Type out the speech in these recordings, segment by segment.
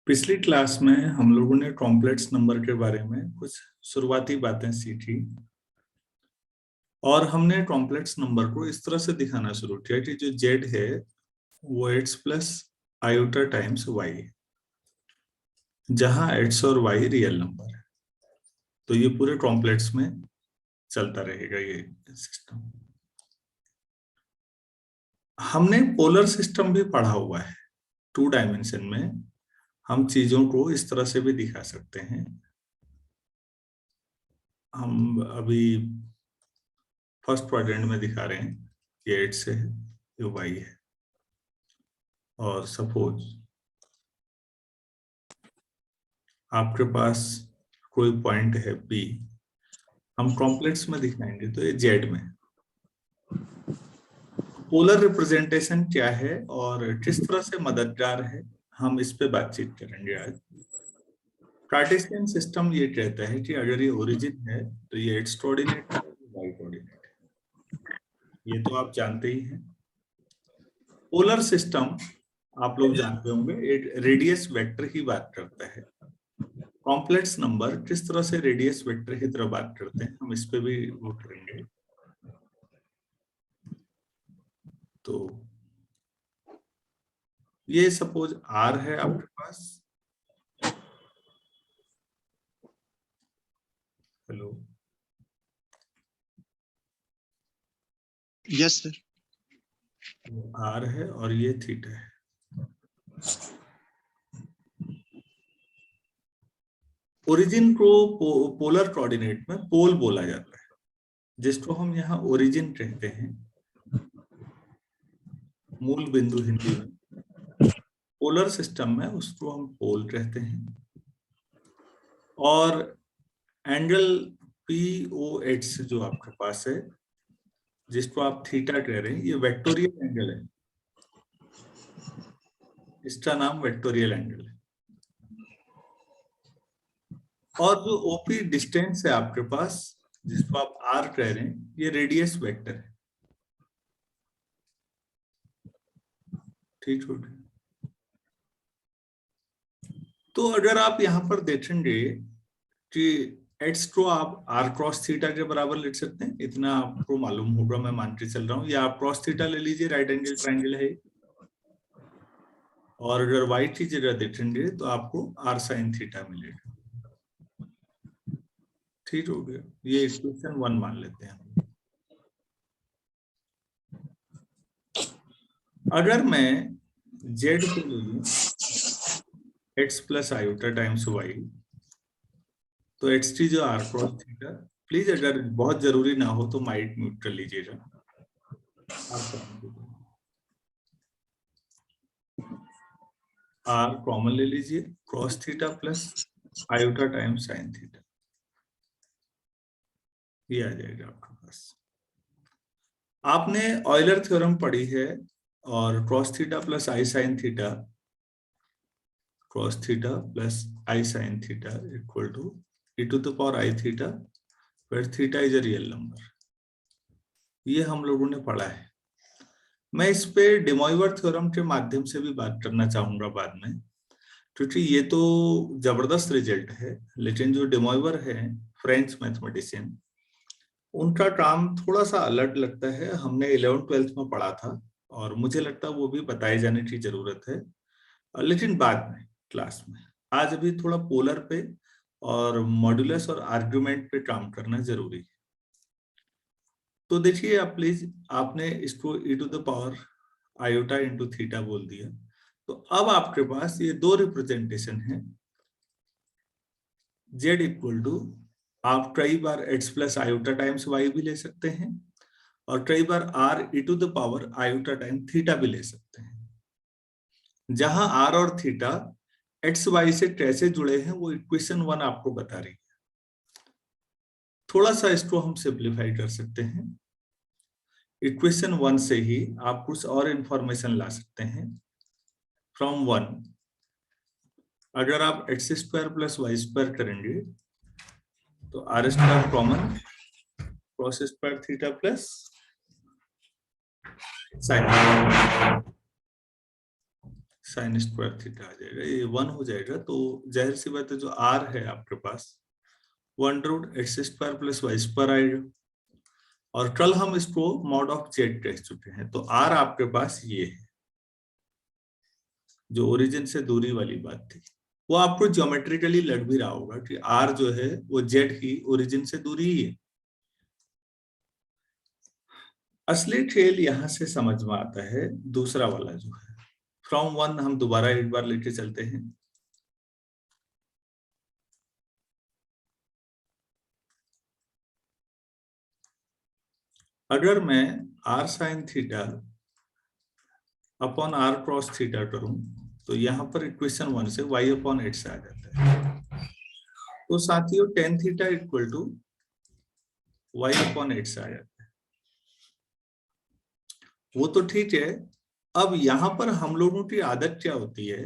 पिछली क्लास में हम लोगों ने कॉम्प्लेक्स नंबर के बारे में कुछ शुरुआती बातें सीखी और हमने कॉम्प्लेक्स नंबर को इस तरह से दिखाना शुरू किया कि जो z है वो x plus iota times y है, जहां x और y रियल नंबर है। तो ये पूरे कॉम्प्लेक्स में चलता रहेगा ये सिस्टम। हमने पोलर सिस्टम भी पढ़ा हुआ है। 2 डायमेंशन में हम चीजों को इस तरह से भी दिखा सकते हैं। हम अभी फर्स्ट क्वाड्रेंट में दिखा रहे हैं कि 8 से है, ये y है। और सपोज आपके पास कोई पॉइंट है P, हम कॉम्प्लेक्स में दिखाएंगे तो ये z में। पोलर रिप्रेजेंटेशन क्या है और किस तरह से मददगार है, हम इस पे बातचीत करेंगे आज। कार्टेशियन सिस्टम ये कहता है कि अगर ये ओरिजिन है तो ये x कोऑर्डिनेट है, y कोऑर्डिनेट है, ये तो आप जानते ही हैं। पोलर सिस्टम आप लोग जानते होंगे एक रेडियस वेक्टर की बात करता है। कॉम्प्लेक्स नंबर किस तरह से रेडियस वेक्टर की तरह बात करते हैं, हम इस पे भी वो करेंगे। तो ये सपोज R है आपके पास। Hello, yes sir. R है और ये थीटा है। ओरिजिन को पोलर कोऑर्डिनेट में पोल बोला जाता है, जिसको हम यहाँ ओरिजिन कहते हैं, मूल बिंदु हिंदी में। पोलर सिस्टम में उसको हम पोल कहते हैं। और एंगल POH जो आपके पास है, जिसको आप थीटा कह रहे हैं, ये वेक्टोरियल एंगल है। इसका नाम वेक्टोरियल एंगल है। और जो OP डिस्टेंस है आपके पास, जिसको आप R कह रहे हैं, ये रेडियस वेक्टर है। ठीक है। तो अगर आप यहाँ पर देखेंगे कि x को आप r क्रॉस थीटा के बराबर लिख सकते हैं, इतना आपको मालूम होगा, मैं मान के चल रहा हूँ। या आप क्रॉस थीटा ले लीजिए, राइट एंगल ट्रायंगल है। और अगर y की जगह देखेंगे तो आपको r साइन थीटा मिलेगा। ठीक हो गया, ये इक्वेशन 1 मान लेते हैं। अगर मैं z को ले लूं x plus iota times y, तो x की जो r क्रॉस थीटा, प्लीज अगर बहुत जरूरी ना हो तो माइक म्यूट कर लीजिएगा। r कॉमन ले लीजिए, cross theta plus iota times sine theta, ये आ जाएगा आपके पास। आपने ऑयलर थ्योरम पढ़ी है, और cos theta plus i sine theta, cos theta plus i sine theta equal to e⁻i theta, where theta is a real number. ये हम लोगों ने पढ़ा है। मैं इस पे डे मोइवर थ्योरम के माध्यम से भी बात करना चाहूंगा बाद में, क्योंकि ये तो जबरदस्त रिजल्ट है। लेकिन जो डे मोइवर है, फ्रेंच मैथमेटिशियन, उनका काम थोड़ा सा अलग लगता है। हमने 11th-12th में पढ़ा था और मुझे लगता है वो भी बताए जाने की जरूरत है, लेकिन बाद में क्लास में। आज अभी थोड़ा पोलर पे और मॉड्यूलस और आर्गुमेंट पे काम करना जरूरी है। तो देखिए आप प्लीज, आपने इसको e⁻i इंटू थीटा बोल दिया। तो अब आपके पास ये दो रिप्रेजेंटेशन है। z इक्वल टू, आप कई बार x plus iota times y भी ले सकते हैं, और कई बार r e⁻i टाइम थीटा भी ले सकते हैं। जहां r और थीटा एक्स वाई से कैसे जुड़े हैं वो इक्वेशन 1 आपको बता रही है। थोड़ा सा इसको हम सिंप्लीफाई कर सकते हैं। इक्वेशन 1 से ही आप कुछ और इंफॉर्मेशन ला सकते हैं। फ्रॉम 1, अगर आप x² प्लस y² करेंगे तो r² common, cos² theta plus sine. Sine square theta आ जाएगा, ये 1 हो जाएगा। तो जाहिर सी बात है जो r है आपके पास 1√x² + y² आएगा। और कल हम इसको मॉड ऑफ जेड कह चुके हैं, तो r आपके पास ये है, जो ओरिजिन से दूरी वाली बात थी। वो आपको ज्योमेट्रिकली लग भी रहा होगा कि r जो है वो z की ओरिजिन से दूरी ही है। असली खेल यहां से समझ में आता है, दूसरा वाला जो है फ्रॉम 1। हम दोबारा एक बार लेके चलते हैं। अगर मैं r sin theta upon r cross theta करूं, तो यहां पर इक्वेशन 1 से y/x आ जाता है। तो साथियों tan theta equal to y/x आ जाता है। वो तो ठीक है। अब यहां पर हम लोगों की आदत क्या होती है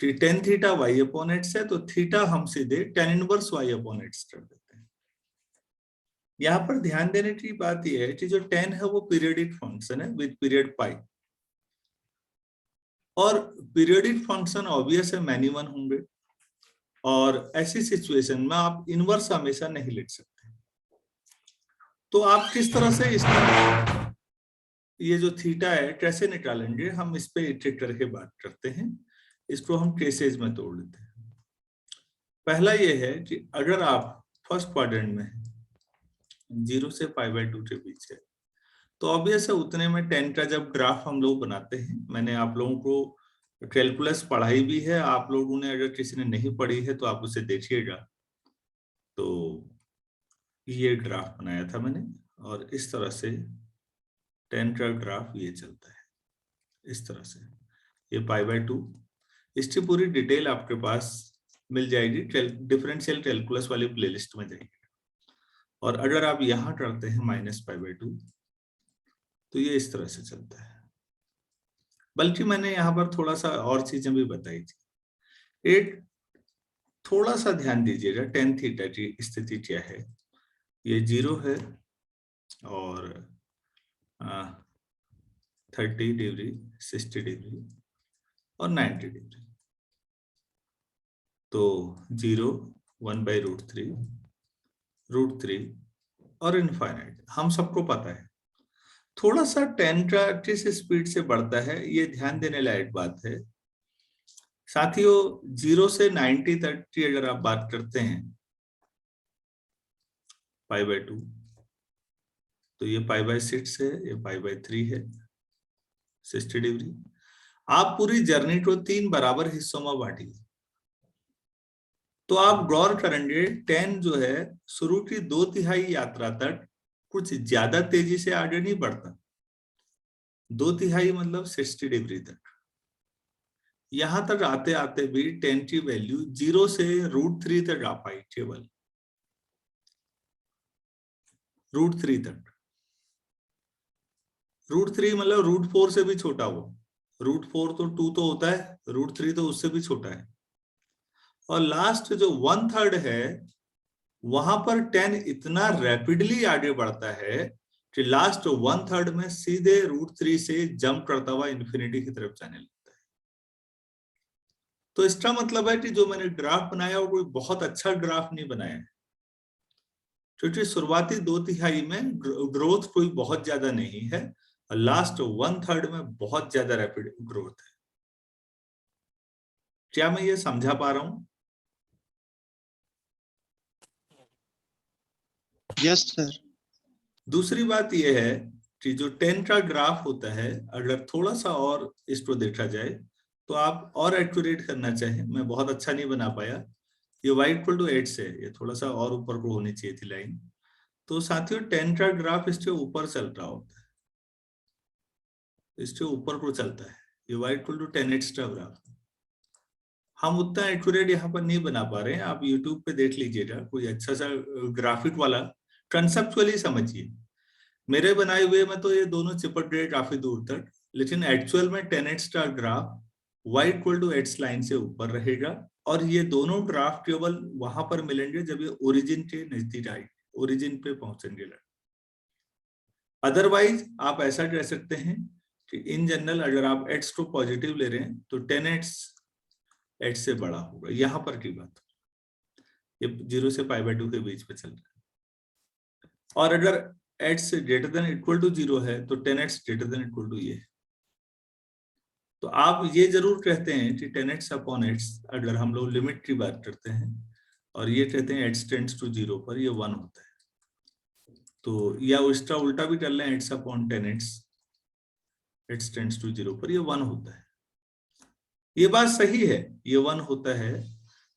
कि tan थीटा y/x है, तो थीटा हम सीधे tan इनवर्स y/x कर देते हैं। यहाँ पर ध्यान देने की बात यह है कि जो tan है वो पीरियडिक फंक्शन है विद पीरियड पाई, और पीरियडिक फंक्शन ऑब्वियस है मैनी वन होंगे, और ऐसी सिचुएशन में आप इनवर्स हमेशा नहीं लिख सकते। तो आप किस तरह से इसमें ये जो थीटा है कैसे निकालेंगे, हम इस पे एक एक करके बात करते हैं। इसको हम केसेस में तोड़ लेते हैं। पहला ये है कि अगर आप फर्स्ट क्वाड्रेंट में 0 से π/2 के बीच है, तो ऑब्वियस है उतने में tan का जब ग्राफ हम लोग बनाते हैं, मैंने आप लोगों को कैलकुलस पढ़ाई भी है, आप लोगों ने अगर किसी ने नहीं पढ़ी है तो आप उसे देखिएगा। तो ये ग्राफ बनाया था मैंने, और इस तरह से tan का ग्राफ ये चलता है इस तरह से, ये π/2। इसकी पूरी डिटेल आपके पास मिल जाएगी डिफरेंशियल कैलकुलस वाली प्लेलिस्ट में जाएगी। और अगर आप यहां करते हैं -π/2, तो ये इस तरह से चलता है। बल्कि मैंने यहाँ पर थोड़ा सा और चीजें भी बताई थी। एक थोड़ा सा ध्यान दीजिएगा, tan थीटा की स्थिति क्या है। ये 0 है और 30 डिग्री, 60 डिग्री और 90 डिग्री। तो 0, 1/√3, √3 और इनफाइनाइट हम सबको पता है। थोड़ा सा tan का किस स्पीड से बढ़ता है ये ध्यान देने लायक बात है। साथियों 0 से 90 तक की अगर आप बात करते हैं π/2, तो ये π/6 है, ये π/3 है, 60 डिग्री। आप पूरी जर्नी को 3 बराबर हिस्सों में बांटिए, तो आप गौर करेंगे tan जो है शुरू की 2/3 यात्रा तक कुछ ज्यादा तेजी से आगे नहीं बढ़ता। 2/3 मतलब 60 डिग्री तक। यहां तक आते आते भी tan की वैल्यू 0 से √3 तक आ पाई, केवल √3 तक। √3 मतलब √4 से भी छोटा वो। √4 तो 2 तो होता है, √3 तो उससे भी छोटा है। और लास्ट जो 1/3 है, वहां पर tan इतना रैपिडली आगे बढ़ता है कि लास्ट 1/3 में सीधे √3 से जंप करता हुआ इन्फिनिटी की तरफ जाने लगता है। तो इसका मतलब है कि जो मैंने ग्राफ बनाया वो कोई बहुत अच्छा ग्राफ नहीं बनाया है, क्योंकि शुरुआती 2/3 में ग्रोथ कोई बहुत ज्यादा नहीं है, और लास्ट 1/3 में बहुत ज्यादा रैपिड ग्रोथ है। क्या मैं ये समझा पा रहा हूं? Yes sir. दूसरी बात यह है कि जो tan का ग्राफ होता है, अगर थोड़ा सा और इसको देखा जाए, तो आप और एक्यूरेट करना चाहें, मैं बहुत अच्छा नहीं बना पाया। ये y=8 से ये थोड़ा सा और ऊपर को होनी चाहिए थी लाइन। तो साथियों tan का ग्राफ इसके ऊपर चल रहा होता है, इसके ऊपर को चलता है। ये y=10x का ग्राफ। हम उतना एक्यूरेट यहाँ पर नहीं बना पा रहे हैं, आप YouTube पे देख लीजिएगा कोई अच्छा सा ग्राफिक वाला, कंसेप्चुअली समझिए। मेरे बनाए हुए में तो ये दोनों चिपक गए काफी दूर तक, लेकिन एक्चुअल में 10x का ग्राफ y=x लाइन से ऊपर रहेगा, और ये दोनों ग्राफ केवल वहां पर मिलेंगे जब ये ओरिजिन के नजदीक आए, ओरिजिन पे पहुंचेंगे। अदरवाइज आप ऐसा कह सकते हैं कि इन जनरल अगर आप x को पॉजिटिव ले रहे हैं तो 10x h से बड़ा होगा। यहां पर की बात, ये 0 से π/2 के बीच में चल रहा है। और अगर h greater than equal to 0 है तो 10x greater than equal to ये। तो आप ये जरूर कहते हैं कि 10x अपॉन h, अगर हम लोग लिमिट की बात करते हैं और ये कहते हैं h टेंड्स टू 0 पर ये 1 होता है। तो या उसका उल्टा भी कर लें, h upon 10x, h tends to 0 पर ये 1 होता है। ये बात सही है, ये 1 होता है।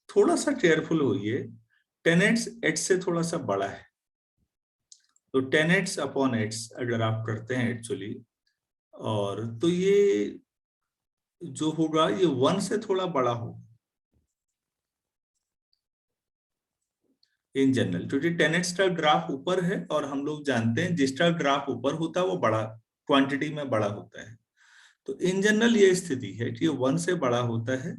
थोड़ा सा केयरफुल होइए, 10x h से थोड़ा सा बड़ा है, तो 10x अपॉन h अगर आप करते हैं एक्चुअली, और तो ये जो होगा ये 1 से थोड़ा बड़ा होगा इन जनरल, क्योंकि 10x का ग्राफ ऊपर है और हम लोग जानते हैं जिसका ग्राफ ऊपर होता है वो बड़ा क्वांटिटी में बड़ा होता है। तो इन जनरल ये स्थिति है कि ये 1 से बड़ा होता है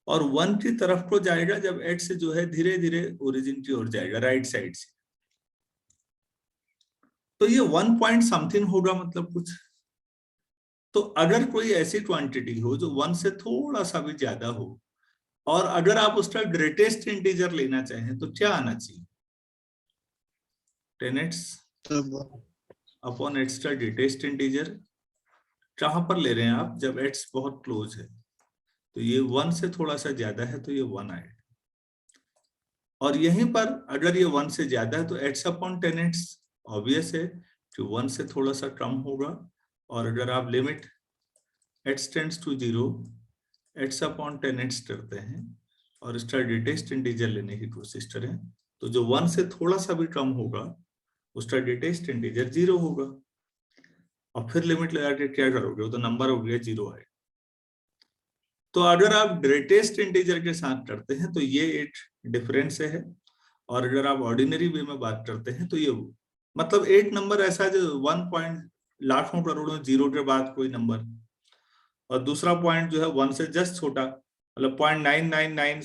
और 1 की तरफ को जाएगा जब x जो है धीरे धीरे ओरिजिन की ओर जाएगा राइट साइड से। तो ये 1 पॉइंट समथिंग होगा, मतलब कुछ। तो अगर कोई ऐसी क्वांटिटी हो जो 1 से थोड़ा सा भी ज्यादा हो और अगर आप उसका ग्रेटेस्ट इंटीजर लेना चाहें तो क्या आना चाहिए? 10x अपॉन x का ग्रेटेस्ट इंटीजर कहां पर ले रहे हैं आप? जब x बहुत क्लोज है, तो ये 1 से थोड़ा सा ज्यादा है तो ये 1 आएगा। और यहीं पर अगर ये 1 से ज्यादा है तो x अपॉन 10x ऑब्वियस है कि 1 से थोड़ा सा कम होगा। और अगर आप limit x tends to 0 x upon 10x करते हैं और इसका ग्रेटेस्ट इंटीजर लेने की कोशिश करें, तो जो 1 से थोड़ा सा भी कम होगा उसका ग्रेटेस्ट इंटीजर 0 होगा। और फिर लिमिट लगा के क्या करोगे? वो तो नंबर हो गया 0 है। तो अगर आप ग्रेटेस्ट इंटीजर के साथ करते हैं तो ये एक डिफरेंस है, और अगर आप ऑर्डिनरी वे में बात करते हैं तो ये मतलब एक नंबर ऐसा जो 1 पॉइंट लाखों करोड़ों जीरो के बाद कोई नंबर, और दूसरा पॉइंट जो है 1 से जस्ट छोटा, मतलब 0.999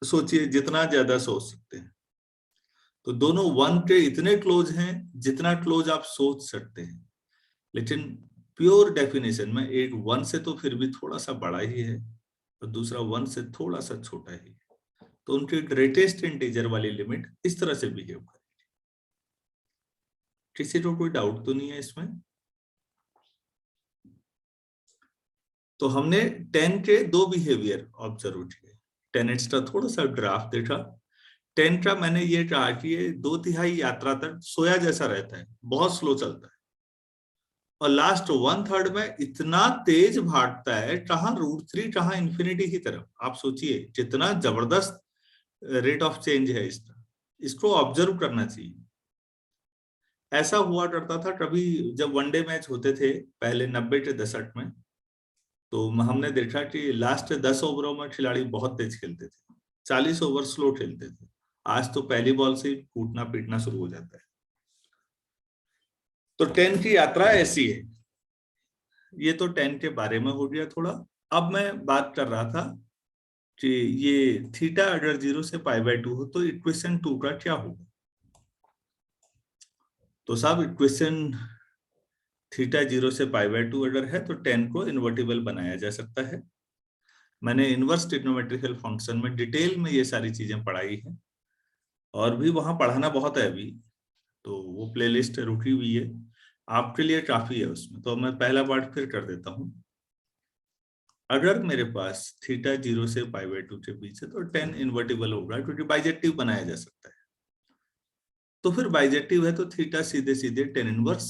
सोचिए, जितना ज्यादा सोच सकते हैं। तो दोनों 1 के इतने क्लोज हैं जितना क्लोज आप सोच सकते हैं, लेकिन प्योर डेफिनेशन में एक 1 से तो फिर भी थोड़ा सा बड़ा ही है और दूसरा 1 से थोड़ा सा छोटा ही है। तो उनकी ग्रेटेस्ट इंटीजर वाली लिमिट इस तरह से बिहेव करेगी। किसी को कोई डाउट तो नहीं है इसमें? तो हमने 10 के दो बिहेवियर ऑब्जर्व किए। 10x का थोड़ा सा ग्राफ देखा। 10 का मैंने ये कहा कि ये 2/3 यात्रा तक सोया जैसा रहता है, बहुत स्लो चलता है, और लास्ट 1/3 में इतना तेज भागता है, कहाँ √3 कहाँ इंफिनिटी की तरफ। आप सोचिए कितना जबरदस्त रेट ऑफ चेंज है इसका, इसको ऑब्जर्व करना चाहिए। ऐसा हुआ करता था कभी जब वनडे मैच होते थे पहले 90 के दशक में, तो हमने देखा कि लास्ट 10 ओवरों में खिलाड़ी बहुत तेज खेलते थे, 40 ओवर स्लो खेलते थे। आज तो पहली बॉल से कूटना पीटना शुरू हो जाता है। तो 10 की यात्रा ऐसी है। ये तो 10 के बारे में हो गया थोड़ा। अब मैं बात कर रहा था कि ये थीटा अगर 0 से π/2 हो तो इक्वेशन 2 का क्या होगा? तो साहब इक्वेशन थीटा 0 से π/2 अगर है तो 10 को इन्वर्टिबल बनाया जा सकता है। मैंने इनवर्स ट्रिग्नोमेट्रिकल फंक्शन में डिटेल में ये सारी चीजें पढ़ाई है, और भी वहां पढ़ाना बहुत है अभी, तो वो प्लेलिस्ट रुकी हुई है, आपके लिए काफी है उसमें। तो मैं पहला पार्ट फिर कर देता हूं। अगर मेरे पास थीटा 0 से π/2 के बीच है तो 10 इन्वर्टिबल होगा, क्योंकि बाइजेक्टिव बनाया जा सकता है। तो फिर बाइजेक्टिव है तो थीटा सीधे सीधे 10 इनवर्स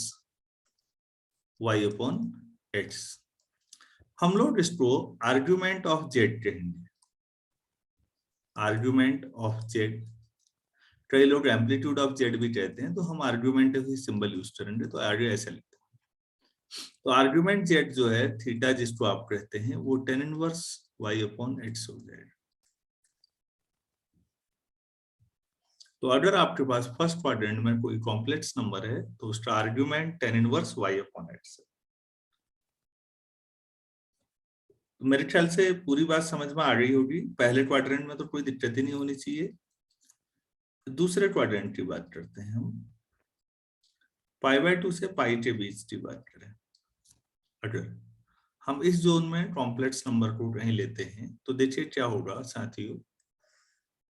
y/x। हम लोग इसको आर्ग्यूमेंट ऑफ जेड कहेंगे। आर्ग्यूमेंट ऑफ जेड, कई लोग एम्पलीट्यूड ऑफ जेड भी कहते हैं, तो हम आर्ग्यूमेंट ही सिंबल यूज करेंगे, तो आगे ऐसा लिखते हैं। तो आर्ग्यूमेंट जेड जो है थीटा जिसको आप कहते हैं वो 10 इनवर्स y/x हो जाएगा। तो अगर आपके पास फर्स्ट क्वाड्रेंट में कोई कॉम्प्लेक्स नंबर है तो उसका आर्ग्यूमेंट 10 इनवर्स y/x है। तो मेरे ख्याल से पूरी बात समझ में आ गई होगी। पहले क्वाड्रेंट में तो कोई दिक्कत ही नहीं होनी चाहिए। दूसरे क्वाड्रेंट की बात करते हैं हम, π/2 से पाई के बीच की बात करें। अगर हम इस जोन में कॉम्प्लेक्स नंबर को कहीं लेते हैं तो देखिए क्या होगा साथियों,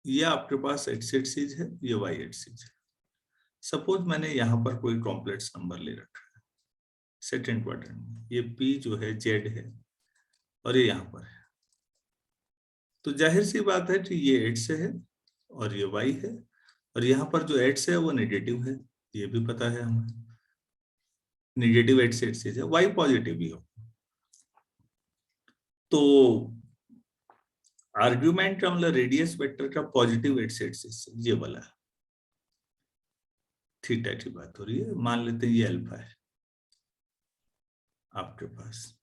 ये आपके पास x एक्सिस है, ये y एक्सिस है। सपोज मैंने यहाँ पर कोई कॉम्प्लेक्स नंबर ले रखा है सेकंड क्वाड्रेंट में, ये p जो है z है और ये यहाँ पर है, तो जाहिर सी बात है कि ये x है और ये y है, और यहाँ पर जो x है वो नेगेटिव है, ये भी पता है हमें, नेगेटिव x एक्सिस है, y पॉजिटिव भी हो। तो आर्ग्यूमेंट का मतलब रेडियस वेक्टर का पॉजिटिव x एक्सिस ये वाला है, थीटा की बात हो रही है, मान लेते हैं ये अल्फा है आपके पास।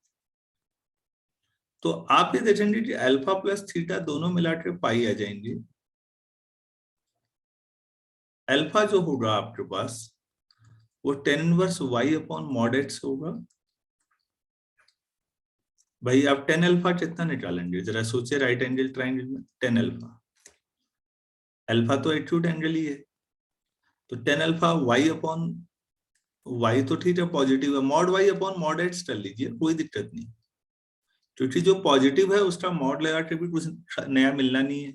तो आप ये देखेंगे कि अल्फा प्लस थीटा दोनों मिलाकर पाई आ जाएंगे। अल्फा जो होगा आपके पास वो tan inverse y upon mod x होगा। भाई आप tan अल्फा कितना निकालेंगे जरा सोचिए, राइट एंगल ट्राइंगल में tan अल्फा, अल्फा तो एक्यूट एंगल ही है, तो tan alpha y upon y तो ठीक है पॉजिटिव है, mod y upon mod x कर लीजिए, कोई दिक्कत नहीं, क्योंकि जो पॉजिटिव है उसका मॉड लगा के भी कुछ नया मिलना नहीं है,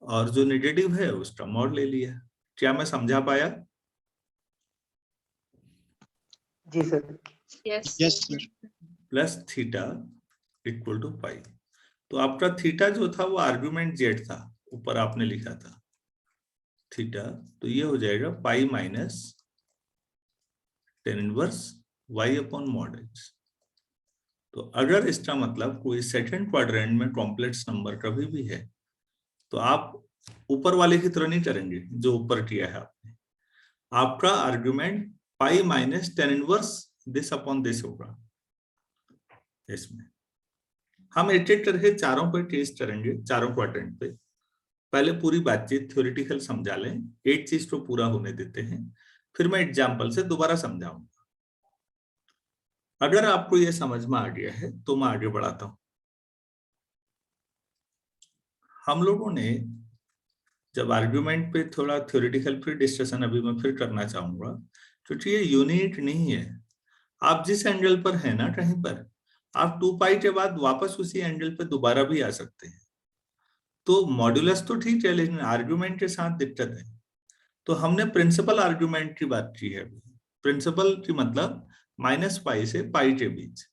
और जो नेगेटिव है उसका मॉड ले लिया। क्या मैं समझा पाया? जी sir. Yes sir. Plus theta equal to pi. तो आपका थीटा जो था वो आर्गुमेंट जेड था, ऊपर आपने लिखा था थीटा, तो ये हो जाएगा pi minus tan inverse y upon mod x। तो अगर इसका मतलब कोई सेकंड क्वाड्रेंट में कॉम्प्लेक्स नंबर कभी भी है तो आप ऊपर वाले की तरह नहीं करेंगे जो ऊपर किया है आपने, आपका argument pi minus tan inverse this upon this होगा। इसमें हम एक एक करके चारों पर टेस्ट करेंगे, चारों क्वाड्रेंट पे। पहले पूरी बातचीत थ्योरेटिकल समझा लें, एक चीज को पूरा होने देते हैं, फिर मैं एग्जाम्पल से दोबारा समझाऊंगा। अगर आपको यह समझ में आ गया है तो मैं आगे बढ़ाता हूं। हम लोगों ने जब आर्ग्यूमेंट पे थोड़ा थ्योरेटिकल फिर डिस्कशन अभी मैं फिर करना चाहूंगा, क्योंकि ये यूनिट नहीं है। आप जिस एंगल पर है ना कहीं पर, आप 2 पाई के बाद वापस उसी एंगल पे दोबारा भी आ सकते हैं। तो मॉड्यूलस तो ठीक है, लेकिन आर्ग्यूमेंट के साथ दिक्कत है। तो हमने प्रिंसिपल आर्ग्यूमेंट की बात की है। प्रिंसिपल की मतलब माइनस पाई से पाई के बीच।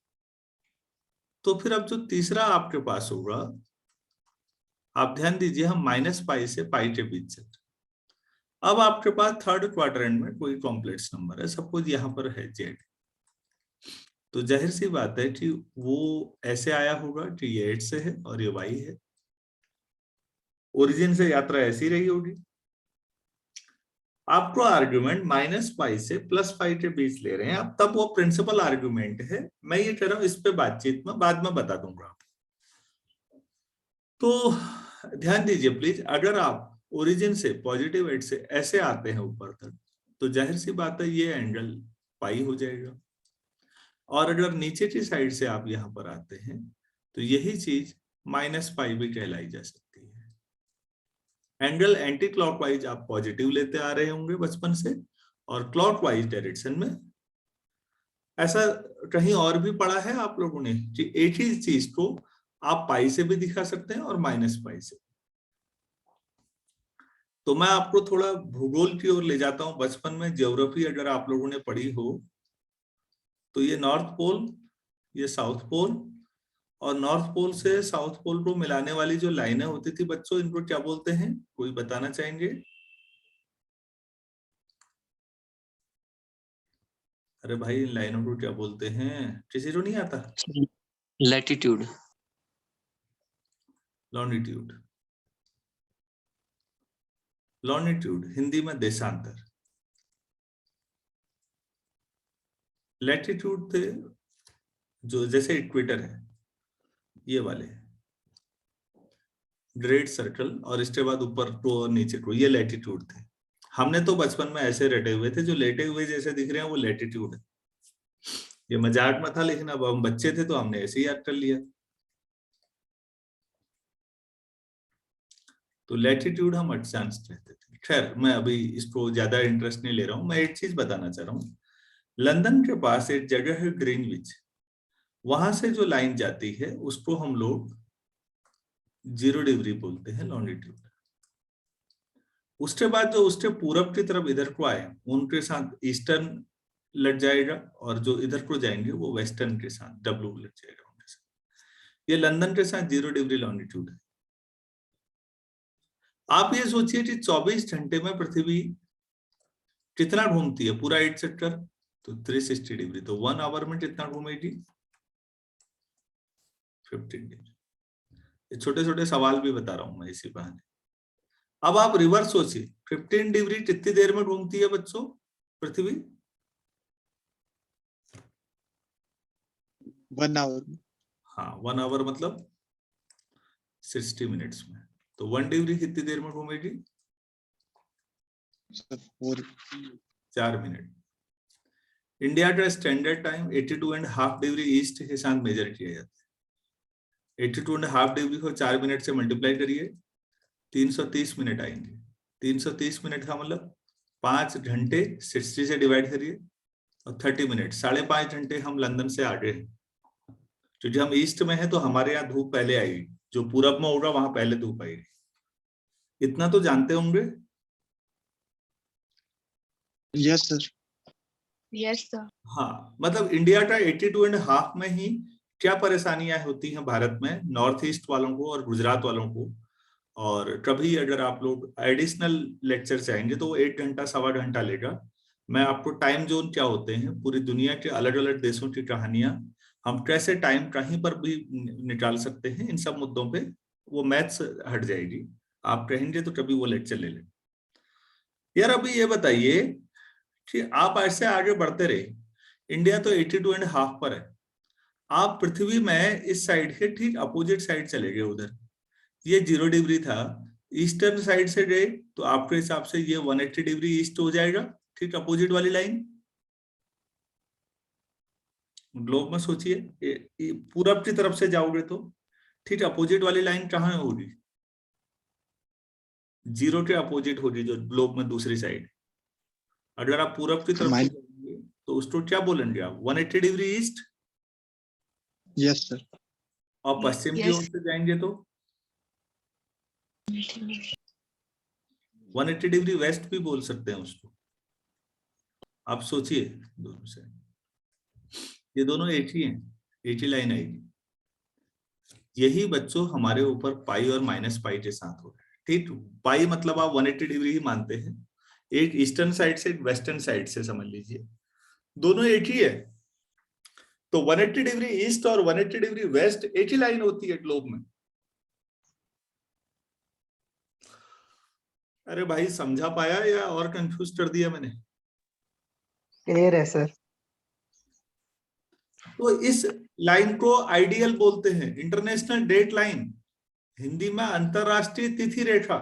तो फिर अब जो तीसरा आपके पास होगा, आप ध्यान दीजिए, हम माइनस पाई से पाई के बीच से। अब आपके पास थर्ड क्वाड्रेंट में कोई कॉम्प्लेक्स नंबर है, सपोज यहां पर है जेड, तो जाहिर सी बात है कि वो ऐसे आया होगा कि ये 8 से है और ये y है, ओरिजिन से यात्रा ऐसी रही होगी। आपको आर्ग्यूमेंट माइनस पाई से प्लस पाई के बीच ले रहे हैं, अब तब वो प्रिंसिपल आर्ग्यूमेंट है। मैं ये कह रहा हूं इस पे बातचीत में बाद में बता दूंगा। तो ध्यान दीजिए प्लीज, अगर आप ओरिजिन से पॉजिटिव 8 से ऐसे आते हैं ऊपर तक, तो जाहिर सी बात है ये एंगल पाई हो जाएगा, और अगर नीचे की साइड से आप यहां पर आते हैं तो यही चीज माइनस पाई भी कहलाई जा सकती है। एंगल एंटी क्लॉकवाइज आप पॉजिटिव लेते आ रहे होंगे बचपन से, और क्लॉकवाइज डायरेक्शन में ऐसा कहीं और भी पढ़ा है आप लोगों ने कि एक ही चीज को आप पाई से भी दिखा सकते हैं और माइनस पाई से। तो मैं आपको थोड़ा भूगोल की ओर ले जाता हूं। बचपन में ज्योग्राफी अगर आप लोगों ने पढ़ी हो तो ये नॉर्थ पोल, ये साउथ पोल, और नॉर्थ पोल से साउथ पोल को मिलाने वाली जो लाइनें होती थी बच्चों, इनको क्या बोलते हैं, कोई बताना चाहेंगे? अरे भाई इन लाइनों को क्या बोलते हैं, किसी को नहीं आता? लैटिट्यूड। लॉन्गिट्यूड। लॉन्गिट्यूड हिंदी में देशांतर। लैटिट्यूड थे जो जैसे इक्वेटर है ये वाले ग्रेट सर्कल, और इसके बाद ऊपर को और नीचे को, ये लैटिट्यूड थे। हमने तो बचपन में ऐसे रटे हुए थे, जो लेटे हुए जैसे दिख रहे हैं वो लैटिट्यूड है। ये मजाक में था, लेकिन अब हम बच्चे थे तो हमने ऐसे ही याद कर लिया। तो लैटिट्यूड हम अक्षांश कहते थे। खैर मैं अभी इसको ज्यादा इंटरेस्ट नहीं ले रहा हूँ, मैं एक चीज बताना चाह रहा हूँ। लंदन के पास एक जगह है ग्रीनविच, वहां से जो लाइन जाती है उसको हम लोग 0 डिग्री बोलते हैं लॉन्गिट्यूड। उसके बाद जो उसके पूरब की तरफ इधर को आए उनके साथ ईस्टर्न लग जाएगा, और जो इधर को जाएंगे वो वेस्टर्न के साथ डब्ल्यू लग जाएगा उनके साथ। ये लंदन के साथ 0 डिग्री लॉन्गिट्यूड है। आप ये सोचिए कि 24 घंटे में पृथ्वी कितना घूमती है पूरा 8 सेक्टर, तो 360 डिग्री, तो 1 आवर में कितना घूमेगी? 15 डिग्री। ये छोटे छोटे सवाल भी बता रहा हूं मैं इसी बहाने। अब आप रिवर्स सोचिए, 15 डिग्री कितनी देर में घूमती है बच्चों पृथ्वी? 1 आवर। हाँ, 1 आवर मतलब 60 मिनट्स में। तो 1 डिग्री कितनी देर में घूमेगी? 4 मिनट। इंडिया का स्टैंडर्ड टाइम 82.5 डिग्री ईस्ट के साथ मेजर किया जाता है। 82.5 डिग्री को 4 मिनट से मल्टीप्लाई करिए, 330 मिनट आएंगे। 330 मिनट का मतलब 5 घंटे 60 से डिवाइड करिए, और 30 मिनट, 5.5 घंटे हम लंदन से आगे हैं। क्योंकि हम ईस्ट में हैं तो हमारे यहाँ धूप पहले आएगी, जो पूरब में होगा वहां पहले धूप आएगी। इतना तो जानते होंगे। Yes sir. Yes, sir. हाँ, मतलब इंडिया का 82.5 में ही क्या परेशानियां होती हैं भारत में, नॉर्थ ईस्ट वालों को और गुजरात वालों को। और कभी अगर आप लोग एडिशनल लेक्चर चाहेंगे तो वो 1 घंटा 1.25 घंटा लेगा। मैं आपको टाइम जोन क्या होते हैं, पूरी दुनिया के अलग अलग देशों की कहानियां, हम कैसे टाइम कहीं पर भी निकाल सकते हैं, इन सब मुद्दों पे वो मैथ्स हट जाएगी। आप कहेंगे तो कभी वो लेक्चर ले लें। यार अभी ये बताइए कि आप ऐसे आगे बढ़ते रहे, इंडिया तो 82.5 पर है, आप पृथ्वी में इस साइड के ठीक अपोजिट साइड चले गए उधर। ये 0 डिग्री था, ईस्टर्न साइड से गए तो आपके हिसाब से ये 180 डिग्री ईस्ट हो जाएगा, ठीक अपोजिट वाली लाइन। ग्लोब में सोचिए, पूरब की तरफ से जाओगे तो ठीक अपोजिट वाली लाइन कहाँ होगी? 0 के अपोजिट होगी, जो ग्लोब में दूसरी साइड। अगर आप पूरब की तरफ से जाएंगे तो उसको क्या बोलेंगे आप? 180 डिग्री ईस्ट। Yes sir. और पश्चिम की ओर से जाएंगे तो 180 डिग्री वेस्ट भी बोल सकते हैं उसको। आप सोचिए, दोनों से ये दोनों एक ही हैं, एक ही लाइन आएगी। यही बच्चों हमारे ऊपर पाई और माइनस पाई के साथ हो रहा है। ठीक, पाई मतलब आप 180 डिग्री ही मानते हैं, एक ईस्टर्न साइड से एक वेस्टर्न साइड से समझ लीजिए, दोनों एक ही है। तो 180 डिग्री ईस्ट और 180 डिग्री वेस्ट एक ही लाइन होती है ग्लोब में। अरे भाई समझा पाया या और कंफ्यूज कर दिया मैंने? क्लियर है सर। तो इस लाइन को आइडियल बोलते हैं, इंटरनेशनल डेट लाइन, हिंदी में अंतरराष्ट्रीय तिथि रेखा।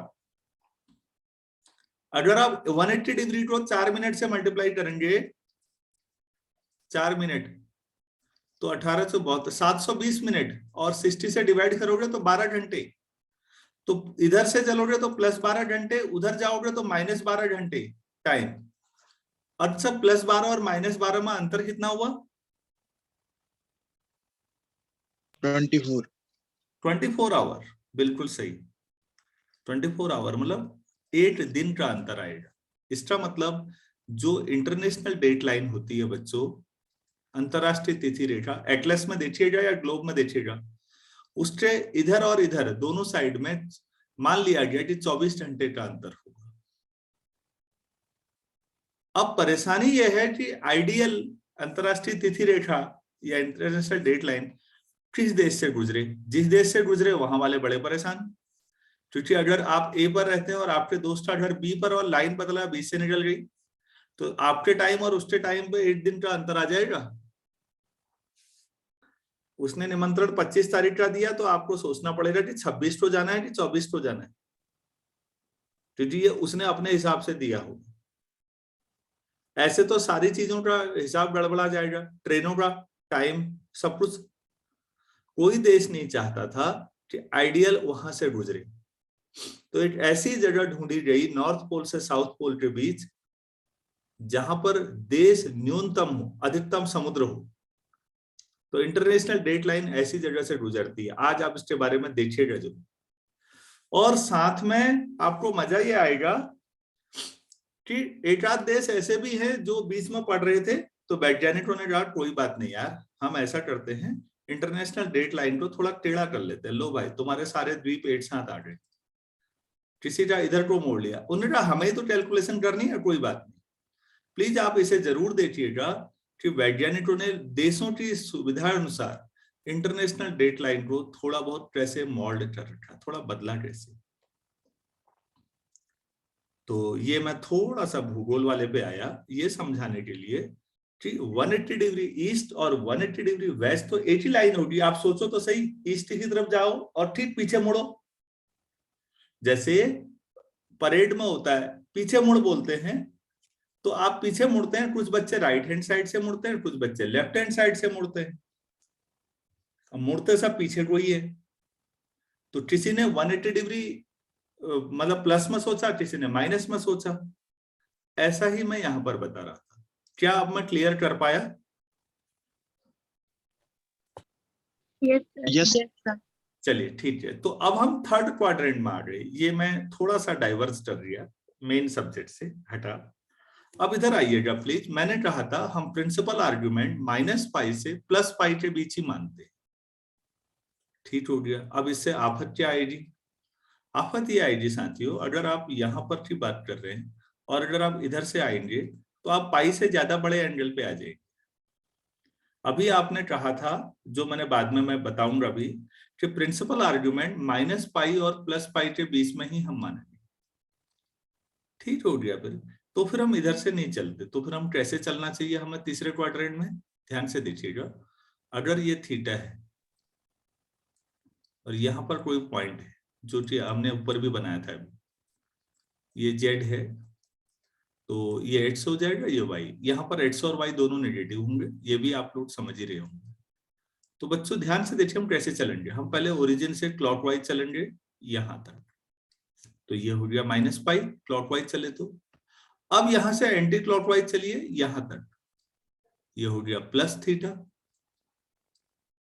अगर आप 180 डिग्री को 4 मिनट से मल्टीप्लाई करेंगे, 4 मिनट तो 720 मिनट, और 60 से डिवाइड करोगे तो 12 घंटे। तो इधर से चलोगे तो +12 घंटे, उधर जाओगे तो -12 घंटे टाइम। अच्छा, +12 और -12 में अंतर कितना हुआ? 24 आवर। बिल्कुल सही, 24 आवर मतलब 8 दिन का अंतर आएगा। इसका मतलब जो इंटरनेशनल डेट लाइन होती है बच्चों, अंतरराष्ट्रीय तिथि रेखा, एटलस में देखिएगा या ग्लोब में देखिएगा, उसके इधर और इधर दोनों साइड में मान लिया गया कि 24 घंटे का अंतर होगा। अब परेशानी यह है कि आइडियल अंतरराष्ट्रीय तिथि रेखा या इंटरनेशनल डेट लाइन किस देश से गुजरे? जिस देश से गुजरे वहां वाले बड़े परेशान, क्योंकि अगर आप ए पर रहते हैं और आपके दोस्त का घर बी पर और लाइन बदला, बी से निकल गई, तो आपके टाइम और उसके टाइम पे 1 दिन का अंतर आ जाएगा। उसने निमंत्रण 25 तारीख का दिया तो आपको सोचना पड़ेगा कि 26 को जाना है कि 24 को जाना है, क्योंकि ये उसने अपने हिसाब से दिया होगा। ऐसे तो सारी चीजों का हिसाब गड़बड़ा जाएगा, ट्रेनों का टाइम, सब कुछ। कोई देश नहीं चाहता था कि आइडियल वहां से गुजरे, तो एक ऐसी जगह ढूंढी गई नॉर्थ पोल से साउथ पोल के बीच, जहां पर देश न्यूनतम हो, अधिकतम समुद्र हो। तो इंटरनेशनल डेट लाइन ऐसी जगह से गुजरती है। आज आप इसके बारे में देखिएगा जरूर, और साथ में आपको मजा ये आएगा कि एक आध देश ऐसे भी हैं जो बीच में पढ़ रहे थे, तो वैज्ञानिकों ने कहा कोई बात नहीं यार, हम ऐसा करते हैं, इंटरनेशनल डेट लाइन को थोड़ा टेढ़ा कर लेते हैं। लो भाई, तुम्हारे सारे द्वीप एक साथ आ गए, किसी का इधर को मोड़ लिया। उन्होंने कहा हमें तो कैलकुलेशन करनी है, कोई बात नहीं। प्लीज आप इसे जरूर देखिएगा कि वैज्ञानिकों ने देशों की सुविधा अनुसार इंटरनेशनल डेट लाइन को थोड़ा बहुत कैसे मोल्ड कर रखा, थोड़ा बदला कैसे। तो ये मैं थोड़ा सा भूगोल वाले पे आया ये समझाने के लिए कि 180 डिग्री ईस्ट और 180 डिग्री वेस्ट तो एक ही लाइन होगी। आप सोचो तो सही, ईस्ट की तरफ जाओ और ठीक पीछे मुड़ो, जैसे परेड में होता है पीछे मुड़ बोलते हैं, तो आप पीछे मुड़ते हैं, कुछ बच्चे राइट हैंड साइड से मुड़ते हैं, कुछ बच्चे लेफ्ट हैंड साइड से मुड़ते हैं, मुड़ते सब पीछे को ही है। तो किसी ने 180 डिग्री मतलब प्लस में सोचा, किसी ने माइनस में सोचा, ऐसा ही मैं यहां पर बता रहा था। क्या अब मैं क्लियर कर पाया? Yes. चलिए ठीक है, तो अब हम थर्ड क्वाड्रेंट में आ गए। ये मैं थोड़ा सा डाइवर्स कर दिया मेन सब्जेक्ट से हटा। अब इधर आइएगा प्लीज। मैंने कहा था हम प्रिंसिपल आर्ग्यूमेंट -π से +π के बीच ही मानते। ठीक हो गया। अब इससे आफत क्या आएगी? आफत ये आएगी साथियों, अगर आप यहाँ पर की बात कर रहे हैं और अगर आप इधर से आएंगे तो आप पाई से ज्यादा बड़े एंगल पे आ जाएंगे। अभी आपने कहा था, जो मैंने बाद में मैं बताऊंगा अभी, कि प्रिंसिपल आर्ग्यूमेंट -π और +π के बीच में ही हम मानेंगे। ठीक हो गया। तो फिर हम इधर से नहीं चलते, तो फिर हम कैसे चलना चाहिए हमें तीसरे क्वाड्रेंट में? ध्यान से देखिएगा। अगर ये थीटा है और यहाँ पर कोई पॉइंट है जो कि हमने ऊपर भी बनाया था, ये जेड है, तो ये एक्स हो जाएगा, ये वाई। यहाँ पर एक्स और वाई दोनों नेगेटिव होंगे, ये भी आप लोग समझ ही रहे होंगे। तो बच्चों ध्यान से देखिए हम कैसे चलेंगे। हम पहले ओरिजिन से क्लॉकवाइज चलेंगे यहां तक, तो ये हो गया -π, क्लॉकवाइज चले तो। अब यहां से एंटी क्लॉकवाइज चलिए यहां तक, ये हो गया +θ।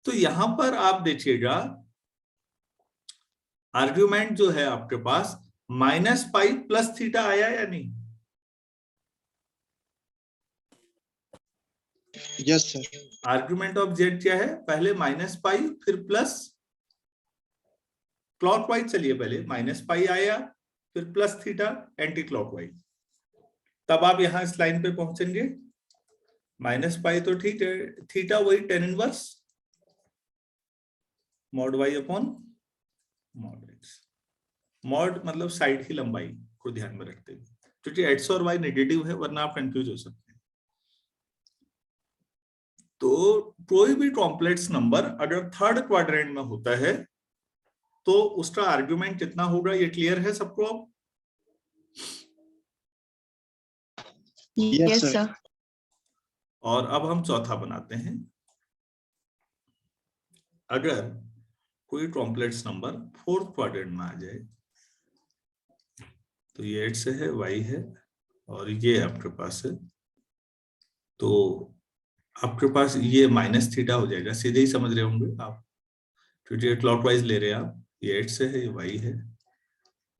तो यहां पर आप देखिएगा आर्ग्यूमेंट जो है आपके पास -π +θ आया या नहीं? Yes, sir. Argument of Z क्या है? पहले -π फिर प्लस, क्लॉकवाइज चलिए, पहले -π आया फिर +θ एंटी क्लॉकवाइज। तब आप यहां इस लाइन पे पहुंचेंगे। -π तो ठीक है, थीटा वही tan inverse mod y upon mod x। Mod मतलब साइड की लंबाई को ध्यान में रखते हुए, क्योंकि एक्स और वाई नेगेटिव है वरना आप कंफ्यूज हो सकते हैं। तो कोई भी कॉम्प्लेक्स नंबर अगर थर्ड क्वाड्रेंट में होता है तो उसका आर्ग्यूमेंट कितना होगा, ये क्लियर है सबको? अब Yes, sir. और अब हम चौथा बनाते हैं। अगर कोई कॉम्प्लेक्स नंबर फोर्थ क्वाड्रेंट में आ जाए, तो ये एक्स है, वाई है और ये आपके पास है, तो आपके पास ये -θ हो जाएगा। सीधे ही समझ रहे होंगे आप, क्योंकि क्लॉकवाइज ले रहे हैं आप। ये एक्स है, ये वाई है,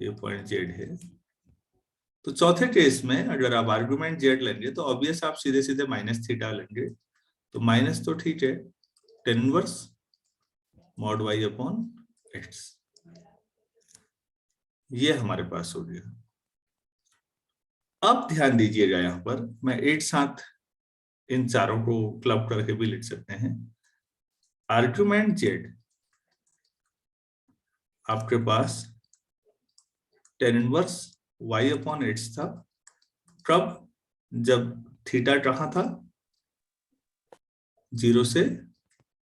ये पॉइंट जेड है। तो चौथे केस में अगर आप आर्गुमेंट जेड लेंगे तो ऑब्वियस आप सीधे सीधे -θ लेंगे। तो माइनस तो ठीक है, tan inverse mod y upon x, ये हमारे पास हो गया। अब ध्यान दीजिएगा, यहां पर मैं एक साथ इन चारों को क्लब करके भी लिख सकते हैं। आर्गुमेंट जेड आपके पास tan inverse y upon x था, कब? जब थीटा कहां था? 0 से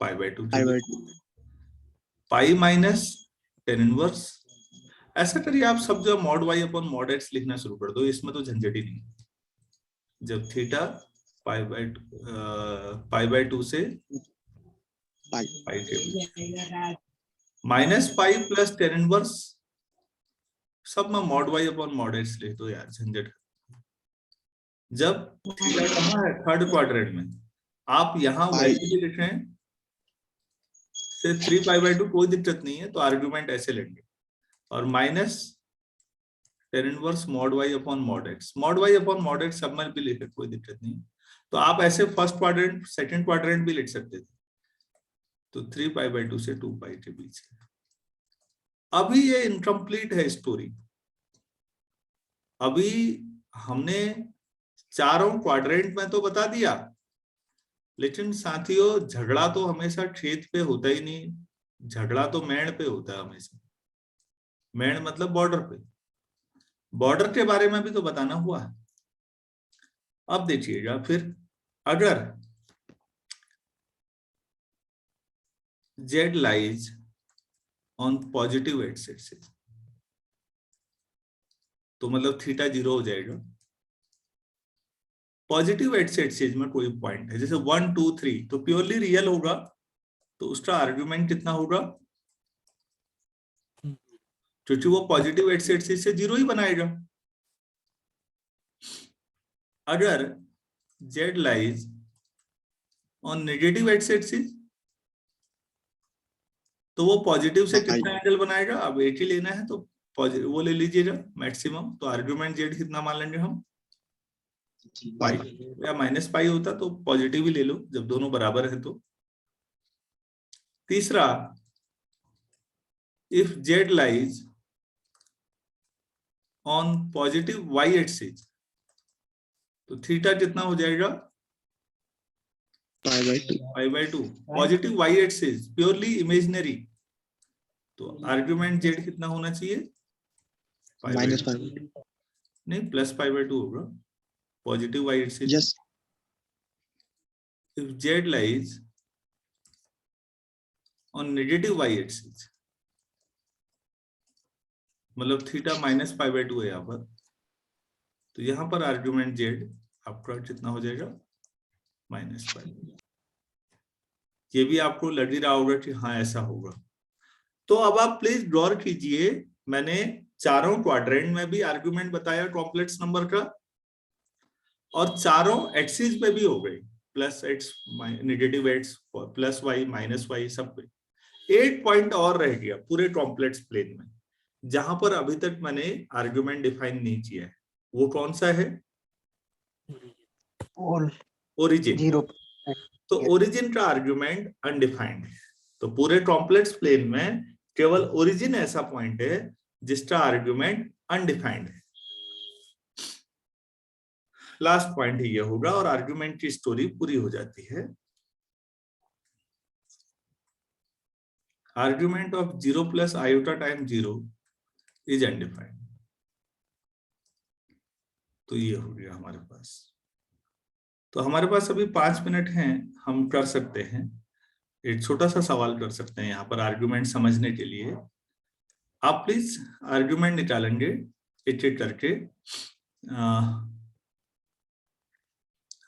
π/2, पाई माइनस tan इनवर्स। ऐसा करिए आप सब जो mod y upon mod x लिखना शुरू कर दो, इसमें तो झंझट ही नहीं। जब थीटा π/2 से पाई के -π प्लस tan इनवर्स, सब में mod y upon mod x लिख दो यार, झंझट। जब थीटा कहाँ है? थर्ड क्वाड्रेंट में। आप यहाँ वैल्यू भी लिख रहे हैं से 3π/2 कोई दिक्कत नहीं है, तो आर्ग्यूमेंट ऐसे लेंगे, और minus tan inverse mod y upon mod x। mod y upon mod x सब में भी लिखे, कोई दिक्कत नहीं। तो आप ऐसे फर्स्ट क्वाड्रेंट सेकंड क्वाड्रेंट भी लिख सकते थे। तो 3π/2 से 2π के बीच है। अभी ये इनकम्प्लीट है स्टोरी। अभी हमने चारों क्वाड्रेंट में तो बता दिया, लेकिन साथियों झगड़ा तो हमेशा खेत पे होता ही नहीं, झगड़ा तो मेड़ पे होता है हमेशा। मेड़ मतलब बॉर्डर पे। बॉर्डर के बारे में भी तो बताना हुआ। अब देखिएगा फिर, अगर z lies on positive x axis, तो मतलब थीटा 0 हो जाएगा। पॉजिटिव एक्स एक्सिस में कोई पॉइंट है, जैसे 1 2 3, तो प्योरली रियल होगा, तो उसका आर्ग्यूमेंट कितना होगा, क्योंकि वो पॉजिटिव एक्स एक्सिस से 0 ही बनाएगा। अगर z lies on negative x axis, तो वो पॉजिटिव से कितना एंगल बनाएगा। अब एक ही लेना है तो वो ले लीजिएगा मैक्सिमम। तो आर्ग्यूमेंट z कितना मान लेंगे हम, पाई, या माइनस पाई होता तो पॉजिटिव ही ले लो जब दोनों बराबर है तो। तीसरा, if z lies on positive y axis, तो थीटा कितना हो जाएगा, π/2। Positive y axis purely imaginary, तो आर्ग्यूमेंट z कितना होना चाहिए, -π/2 नहीं प्लस π/2 होगा। Positive y axis, yes if z lies on negative y axis, मतलब थीटा -π/2 है यहाँ पर, तो यहाँ पर आर्ग्यूमेंट z आपका कितना हो जाएगा, -π। ये भी आपको लग ही रहा होगा कि हाँ ऐसा होगा। तो अब आप प्लीज गौर कीजिए, मैंने चारों क्वाड्रेंट में भी आर्ग्यूमेंट बताया कॉम्प्लेक्स नंबर का, और चारों एक्सिस पे भी हो गई, plus x negative x plus y minus y सब पे। एक पॉइंट और रह गया पूरे कॉम्प्लेक्स प्लेन में, जहां पर अभी तक मैंने आर्ग्यूमेंट डिफाइन नहीं किया है। वो कौन सा है, ओरिजिन। 0। तो ओरिजिन का आर्ग्यूमेंट अनडिफाइंड है। तो पूरे कॉम्प्लेक्स प्लेन में केवल ओरिजिन ऐसा पॉइंट है जिसका आर्ग्यूमेंट अनडिफाइंड है। लास्ट पॉइंट ही ये होगा और आर्ग्यूमेंट की स्टोरी पूरी हो जाती है। Argument of 0 + i time 0 is undefined. तो ये हो गया हमारे पास। तो हमारे पास अभी 5 मिनट हैं, हम कर सकते हैं एक छोटा सा सवाल कर सकते हैं यहाँ पर आर्ग्यूमेंट समझने के लिए। आप प्लीज आर्ग्यूमेंट निकालेंगे एक एक करके।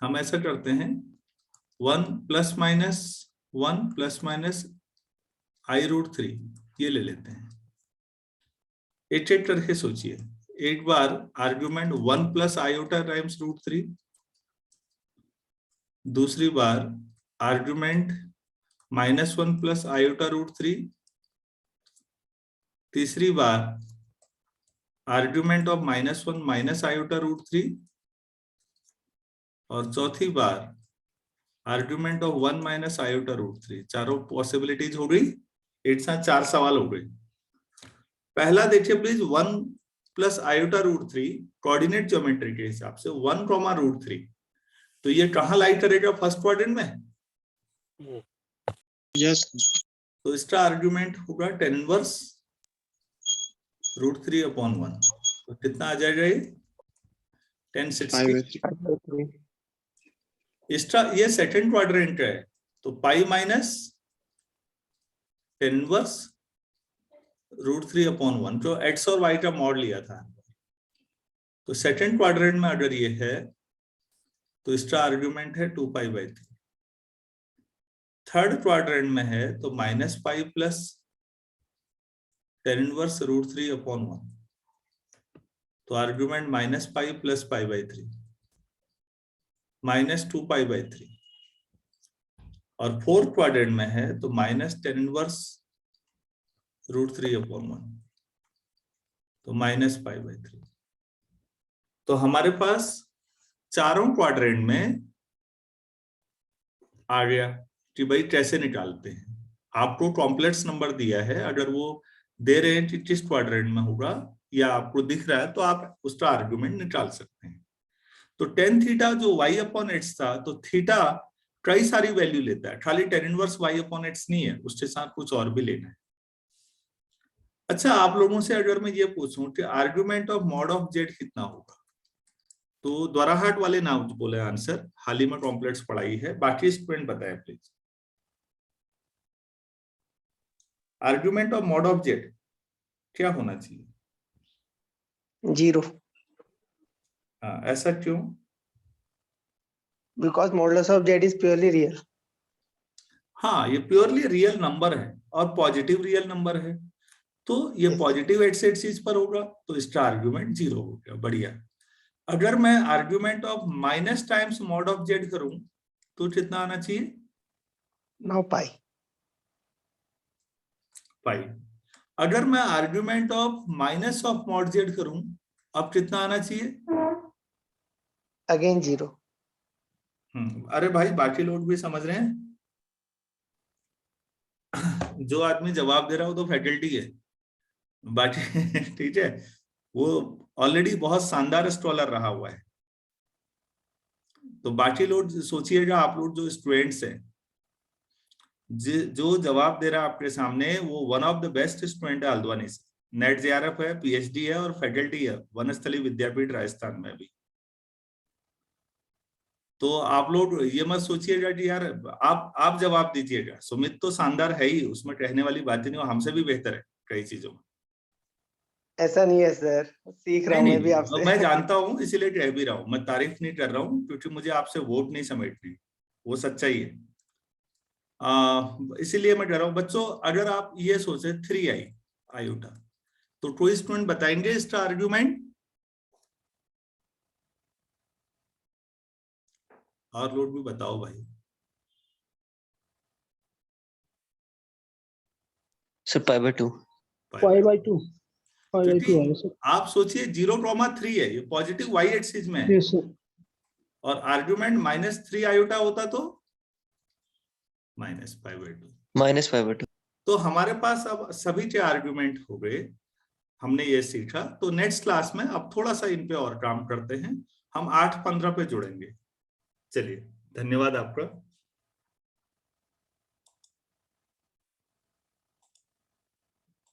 हम ऐसा करते हैं 1 ± i√3 ये ले लेते हैं। एक एक करके सोचिए। एक बार आर्ग्यूमेंट 1 + i टाइम्स √3, दूसरी बार आर्ग्यूमेंट -1 + i√3, तीसरी बार आर्ग्यूमेंट ऑफ -1 - i√3, और चौथी बार आर्ग्यूमेंट ऑफ 1 - i√3। चारों पॉसिबिलिटीज हो गई, एक साथ 4 सवाल हो गए। पहला देखिए प्लीज, 1 + i√3 कोऑर्डिनेट ज्योमेट्री के हिसाब से 1, √3, तो ये कहाँ लाई करेगा, फर्स्ट क्वाड्रेंट में। yes तो इसका आर्ग्यूमेंट होगा tan इनवर्स √3/1। तो कितना आ जाएगा ये, 1060। 5/3 इसका ये सेकंड क्वाड्रेंट है, तो पाई माइनस tan इनवर्स √3/1, जो एक्स और वाई का मॉड लिया था। तो सेकंड क्वाड्रेंट में अगर ये है तो इसका आर्ग्यूमेंट है 2π/3। थर्ड क्वाड्रेंट में है तो -π प्लस tan इनवर्स √3/1, तो आर्ग्यूमेंट -π + π/3 -2π/3। और फोर्थ क्वाड्रेंट में है तो -tan इनवर्स √3/1, तो -π/3। तो हमारे पास चारों क्वाड्रेंट में आ गया कि भाई कैसे निकालते हैं। आपको कॉम्प्लेक्स नंबर दिया है, अगर वो दे रहे हैं कि किस क्वाड्रेंट में होगा या आपको दिख रहा है तो आप उसका आर्गुमेंट निकाल सकते हैं। तो tan थीटा जो y/x था, तो थीटा कई सारी वैल्यू लेता है, खाली tan इनवर्स y/x नहीं है, उसके साथ कुछ और भी लेना है। अच्छा, आप लोगों से अगर मैं ये पूछूं कि argument of mod of z कितना होगा, तो द्वाराहाट वाले ना बोले आंसर, हाल ही में कॉम्प्लेक्स पढ़ाई है, बाकी स्टूडेंट बताए please. Argument of mod of z क्या होना चाहिए? 0, हाँ, ऐसा क्यों? because modulus of z is purely real. हाँ, ये प्योरली रियल नंबर है और पॉजिटिव रियल नंबर है, तो ये Yes. पॉजिटिव एट चीज पर होगा, तो इसका आर्गुमेंट 0 हो गया। बढ़िया। अगर मैं argument of minus times mod of z करूं तो कितना आना चाहिए? Now pi. पाई। अगर मैं argument of minus of mod z करूं, अब कितना आना चाहिए? Again 0. अरे भाई, बाकी लोग भी समझ रहे हैं? जो आदमी जवाब दे रहा हो तो फैकल्टी है, बाकी ठीक है, वो ऑलरेडी बहुत शानदार स्कॉलर रहा हुआ है। तो बाकी लोग सोचिएगा, आप लोग जो स्टूडेंट्स हैं, जो जवाब दे रहा है आपके सामने, वो one of the best student है हल्द्वानी से, नेट जेआरएफ है, पीएचडी है और फैकल्टी है वनस्थली विद्यापीठ राजस्थान में भी। तो आप लोग ये मत सोचिएगा कि यार आप जवाब दीजिएगा, सुमित तो शानदार है ही, उसमें कहने वाली बात नहीं, वो हमसे भी बेहतर है कई चीजों में। ऐसा नहीं है सर, सीख रहा हूँ मैं भी आपसे। मैं जानता हूँ, इसीलिए कह भी रहा हूँ, मैं तारीफ नहीं कर रहा हूँ, क्योंकि मुझे आपसे वोट नहीं समेटनी, वो सच्चाई है। इसीलिए मैं कह रहा हूँ बच्चों, अगर आप ये सोचे 3i आयोटा, तो कोई स्टूडेंट बताएंगे इसका आर्ग्यूमेंट? और लोग भी बताओ भाई। सर π/2। π/2 क्योंकि है सर। आप सोचिए 0,3 है, ये पॉजिटिव y एक्सिस में है, यस सर। और आर्ग्यूमेंट -3 आयोटा होता तो -π/2। तो हमारे पास अब सभी के आर्ग्यूमेंट हो गए, हमने ये सीखा। तो नेक्स्ट क्लास में अब थोड़ा सा इन पे और काम करते हैं, हम 8-15 पे जुड़ेंगे। चलिए, धन्यवाद आपका।